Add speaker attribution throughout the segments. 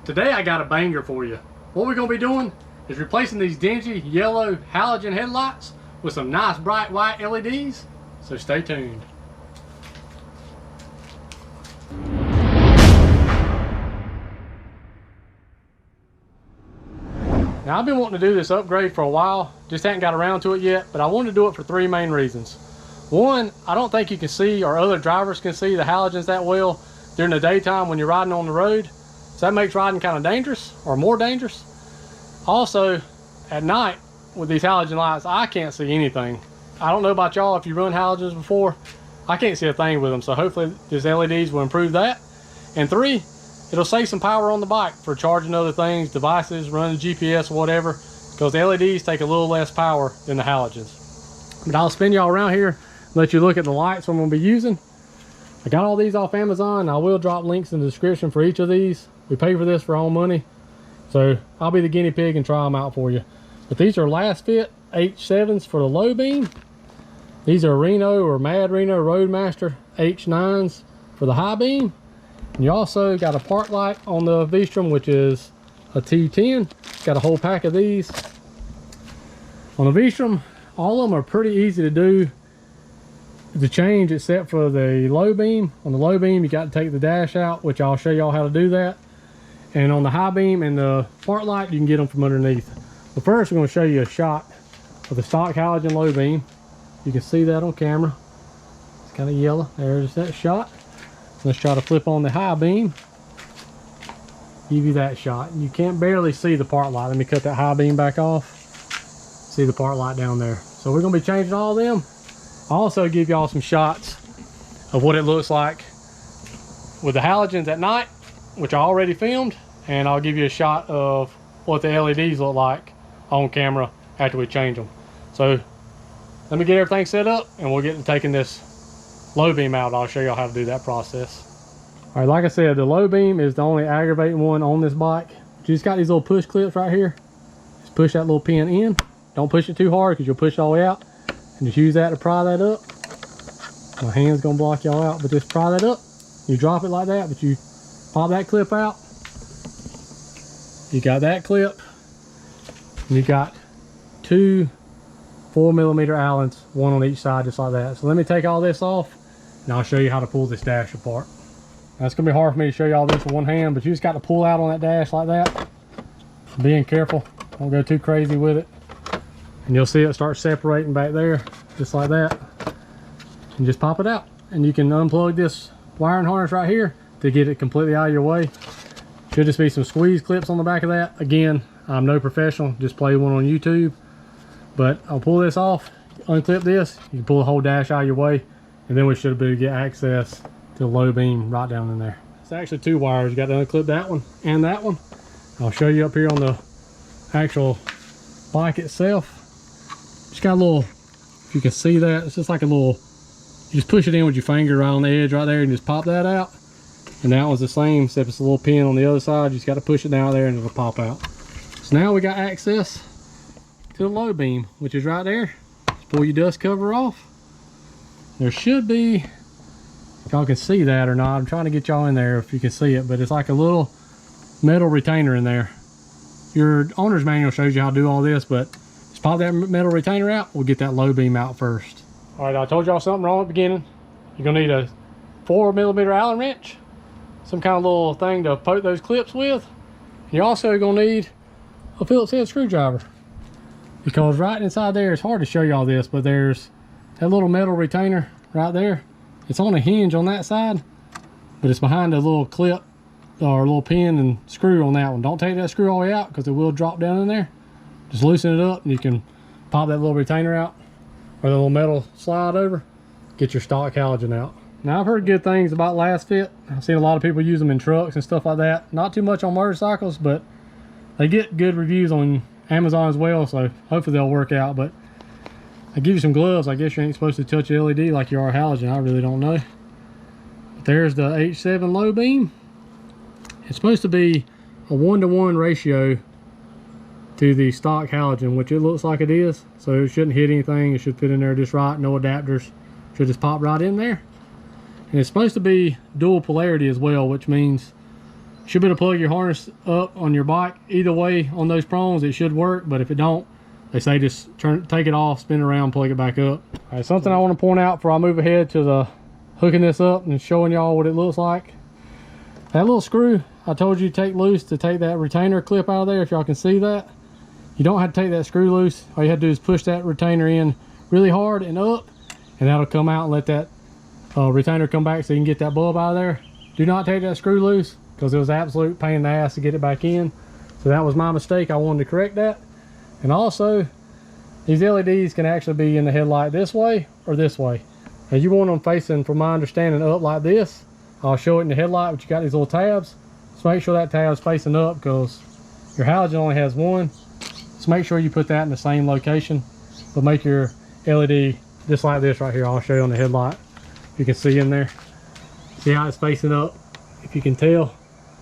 Speaker 1: Today I got a banger for you. What we're going to be doing is replacing these dingy yellow halogen headlights with some nice bright white LEDs, so stay tuned. Now I've been wanting to do this upgrade for a while, just hadn't got around to it yet, but I wanted to do it for three main reasons. One, I don't think you can see, or other drivers can see, the halogens that well during the daytime when you're riding on the road. So that makes riding kind of dangerous, or more dangerous. Also, at night with these halogen lights, I can't see anything. I don't know about y'all if you run halogens before. I can't see a thing with them, so hopefully these LEDs will improve that. And three, it'll save some power on the bike for charging other things, devices, running GPS, whatever, because the LEDs take a little less power than the halogens. But I'll spin y'all around here, let you look at the lights I'm going to be using. I got all these off Amazon. I will drop links in the description for each of these. We pay for this for our own money, so I'll be the guinea pig and try them out for you. But these are Lasfit H7s for the low beam. These are Reno or Mad Reno Roadmaster H9s for the high beam. And you also got a park light on the V-strom, which is a T10. Got a whole pack of these. On the V-strom, all of them are pretty easy to do to change, except for the low beam. On the low beam, you got to take the dash out, which I'll show y'all how to do that. And on the high beam and the park light, you can get them from underneath. But first, I'm going to show you a shot of the stock halogen low beam. You can see that on camera. It's kind of yellow. There's that shot. Let's try to flip on the high beam. Give you that shot. You can't barely see the park light. Let me cut that high beam back off. See the park light down there. So we're going to be changing all of them. I'll also give y'all some shots of what it looks like with the halogens at night, which I already filmed, and I'll give you a shot of what the LEDs look like on camera after we change them. So let me get everything set up and we'll get to taking this low beam out. I'll show y'all how to do that process. All right, like I said, the low beam is the only aggravating one on this bike. You just got these little push clips right here. Just push that little pin in. Don't push it too hard because you'll push it all the way out. And just use that to pry that up. My hand's gonna block y'all out, but just pry that up. You drop it like that, but you pop that clip out. You got that clip. And you got two 4mm Allens, one on each side, just like that. So let me take all this off and I'll show you how to pull this dash apart. Now it's gonna be hard for me to show y'all this with one hand, but you just got to pull out on that dash like that. Being careful, don't go too crazy with it. And you'll see it start separating back there, just like that. And just pop it out. And you can unplug this wiring harness right here to get it completely out of your way. Should just be some squeeze clips on the back of that. Again, I'm no professional, just play one on YouTube. But I'll pull this off, unclip this, you can pull the whole dash out of your way, and then we should be able to get access to the low beam right down in there. It's actually two wires. You got to unclip that one and that one. I'll show you up here on the actual bike itself. Just got a little, if you can see that, it's just like a little, you just push it in with your finger right on the edge right there and just pop that out. And that was the same, except it's a little pin on the other side. You just got to push it down there and it'll pop out. So now we got access to the low beam, which is right there. Just pull your dust cover off. There should be, if y'all can see that or not, I'm trying to get y'all in there if you can see it, but it's like a little metal retainer in there. Your owner's manual shows you how to do all this, but just pop that metal retainer out. We'll get that low beam out first. All right, I told y'all something wrong at the beginning. You're gonna need a 4mm Allen wrench, some kind of little thing to poke those clips with. You're also gonna need a Phillips head screwdriver, because right inside there, it's hard to show y'all this, but there's that little metal retainer right there. It's on a hinge on that side, but it's behind a little clip or a little pin and screw on that one. Don't take that screw all the way out because it will drop down in there. Just loosen it up and you can pop that little retainer out, or the little metal slide over, get your stock halogen out. Now I've heard good things about Lasfit. I've seen a lot of people use them in trucks and stuff like that. Not too much on motorcycles, but they get good reviews on Amazon as well, so hopefully they'll work out. But I give you some gloves. I guess you ain't supposed to touch a LED like you are halogen. I really don't know. But there's the H7 low beam. It's supposed to be a 1-to-1 ratio to the stock halogen, which it looks like it is. So it shouldn't hit anything. It should fit in there just right. No adapters. Should just pop right in there. And it's supposed to be dual polarity as well, which means should be able to plug your harness up on your bike. Either way, on those prongs, it should work, but if it don't, they say just take it off, spin it around, plug it back up. All right, something I want to point out before I move ahead to the hooking this up and showing y'all what it looks like. That little screw I told you to take loose to take that retainer clip out of there, if y'all can see that. You don't have to take that screw loose. All you have to do is push that retainer in really hard and up, and that'll come out and let that retainer come back so you can get that bulb out of there. Do not take that screw loose, because it was an absolute pain in the ass to get it back in. So that was my mistake. I wanted to correct that. And also, these LEDs can actually be in the headlight this way or this way. And you want them facing, from my understanding, up like this. I'll show it in the headlight, but you got these little tabs. So make sure that tab's facing up, because your halogen only has one. So make sure you put that in the same location. But make your LED just like this right here. I'll show you on the headlight. You can see in there. See how it's facing up? If you can tell,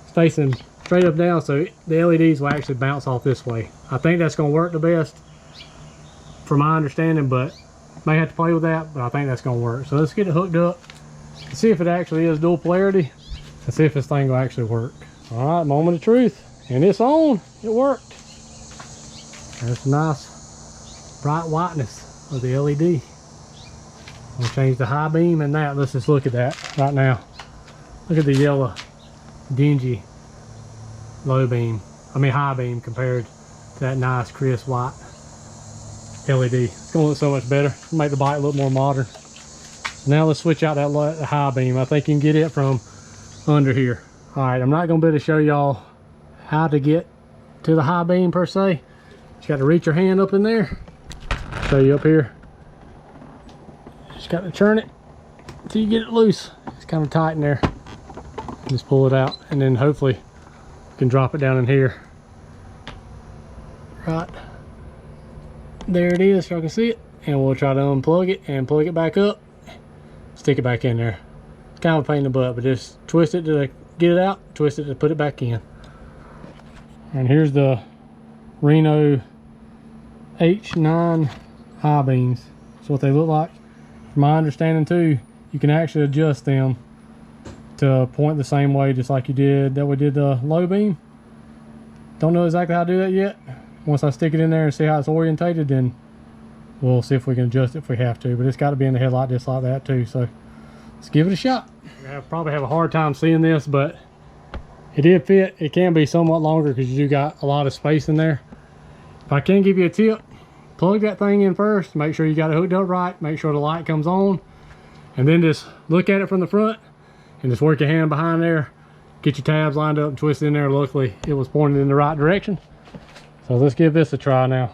Speaker 1: it's facing straight up down, so the LEDs will actually bounce off this way. I think that's going to work the best from my understanding, but may have to play with that, but I think that's going to work. So let's get it hooked up and see if it actually is dual polarity, and see if this thing will actually work. All right, moment of truth, and it's on. It worked. There's a nice bright whiteness of the LED. I'll change the high beam and that. Let's just look at that right now. Look at the yellow, dingy low beam. I mean high beam compared to that nice crisp white LED. It's gonna look so much better. Make the bike look more modern. Now let's switch out that high beam. I think you can get it from under here. All right, I'm not gonna be able to show y'all how to get to the high beam per se. Just got to reach your hand up in there. Show you up here. Just got to turn it until you get it loose. It's kind of tight in there. Just pull it out, and then hopefully you can drop it down in here. Right there it is, y'all can see it. And we'll try to unplug it and plug it back up. Stick it back in there. It's kind of a pain in the butt, but just twist it to get it out, twist it to put it back in. And here's the Reno H9 high beams. That's what they look like. From my understanding too, you can actually adjust them to point the same way, just like we did the low beam. Don't know exactly how to do that yet. Once I stick it in there and see how it's orientated, then we'll see if we can adjust it if we have to. But it's got to be in the headlight just like that too, so let's give it a shot. Probably have a hard time seeing this, but it did fit. It can be somewhat longer because you got a lot of space in there. If I can give you a tip, plug that thing in first, make sure you got it hooked up right, make sure the light comes on, and then just look at it from the front and just work your hand behind there, get your tabs lined up and twist in there. Luckily it was pointed in the right direction. So let's give this a try now.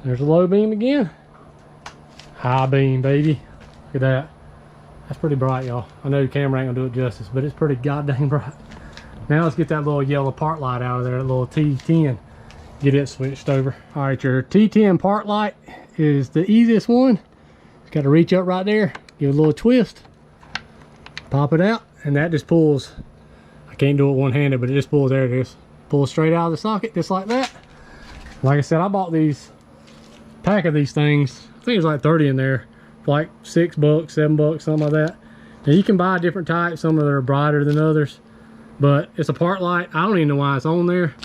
Speaker 1: There's a low beam again. High beam, baby. Look at that. That's pretty bright, y'all. I know the camera ain't gonna do it justice, but it's pretty goddamn bright. Now let's get that little yellow part light out of there, that little T10. Get it switched over. All right, your T10 part light is the easiest one. Just got to reach up right there, give it a little twist, pop it out, and that just pulls. I can't do it one-handed, but it just pulls. There it is. Pulls straight out of the socket, just like that. Like I said, I bought these pack of these things. I think it's like 30 in there, for like $6, $7, something like that. Now you can buy different types. Some of them are brighter than others, but it's a part light. I don't even know why it's on there.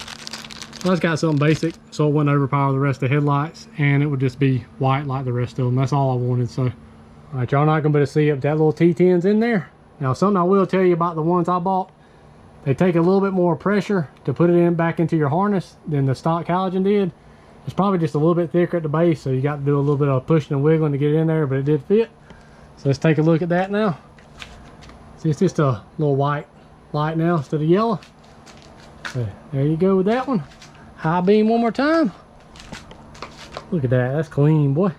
Speaker 1: I just got something basic so it wouldn't overpower the rest of the headlights, and it would just be white like the rest of them. That's all I wanted. So, all right, y'all not gonna be able to see if that little T10's in there. Now, something I will tell you about the ones I bought, they take a little bit more pressure to put it in back into your harness than the stock halogen did. It's probably just a little bit thicker at the base, so you got to do a little bit of pushing and wiggling to get it in there, but it did fit. So let's take a look at that now. See, it's just a little white light now instead of yellow. So there you go with that one. High beam one more time. Look at that, that's clean, boy.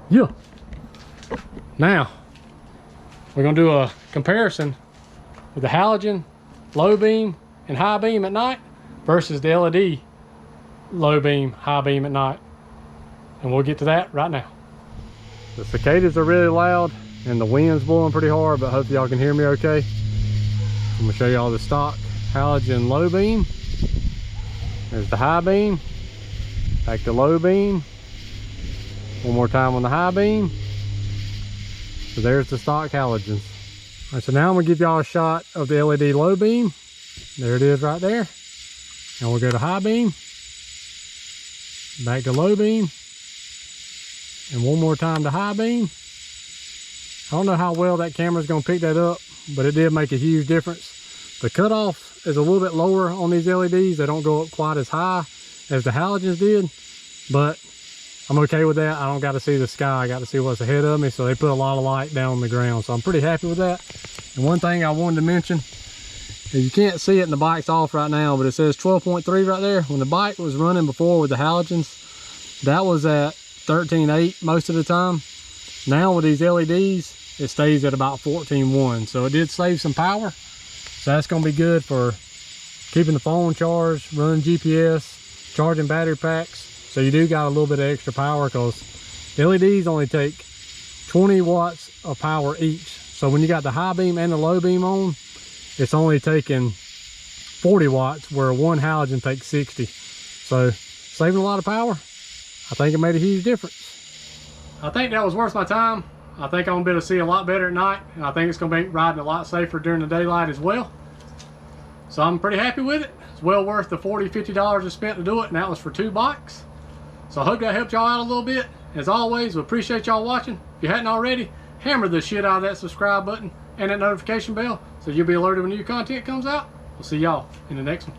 Speaker 1: Yeah. Now, we're gonna do a comparison with the halogen, low beam, and high beam at night versus the LED low beam, high beam at night. And we'll get to that right now. The cicadas are really loud and the wind's blowing pretty hard, but hopefully y'all can hear me okay. I'm gonna show y'all the stock halogen low beam. There's the high beam, back to low beam, one more time on the high beam. So there's the stock halogens. All right, so now I'm gonna give y'all a shot of the LED low beam. There it is right there. And we'll go to high beam, back to low beam, and one more time to high beam. I don't know how well that camera's gonna pick that up, but it did make a huge difference. The cutoff is a little bit lower on these LEDs. They don't go up quite as high as the halogens did, but I'm okay with that. I don't got to see the sky. I got to see what's ahead of me. So they put a lot of light down on the ground. So I'm pretty happy with that. And one thing I wanted to mention is you can't see it and the bike's off right now, but it says 12.3 right there. When the bike was running before with the halogens, that was at 13.8 most of the time. Now with these LEDs, it stays at about 14.1. So it did save some power. So that's going to be good for keeping the phone charged, running GPS, charging battery packs. So you do got a little bit of extra power because LEDs only take 20 watts of power each. So when you got the high beam and the low beam on, it's only taking 40 watts where one halogen takes 60. So saving a lot of power. I think it made a huge difference. I think that was worth my time. I think I'm gonna be able to see a lot better at night, and I think it's gonna make riding a lot safer during the daylight as well. So I'm pretty happy with it. It's well worth the $40, $50 I spent to do it, and that was for 2 bikes. So I hope that helped y'all out a little bit. As always, we appreciate y'all watching. If you hadn't already, hammer the shit out of that subscribe button and that notification bell so you'll be alerted when new content comes out. We'll see y'all in the next one.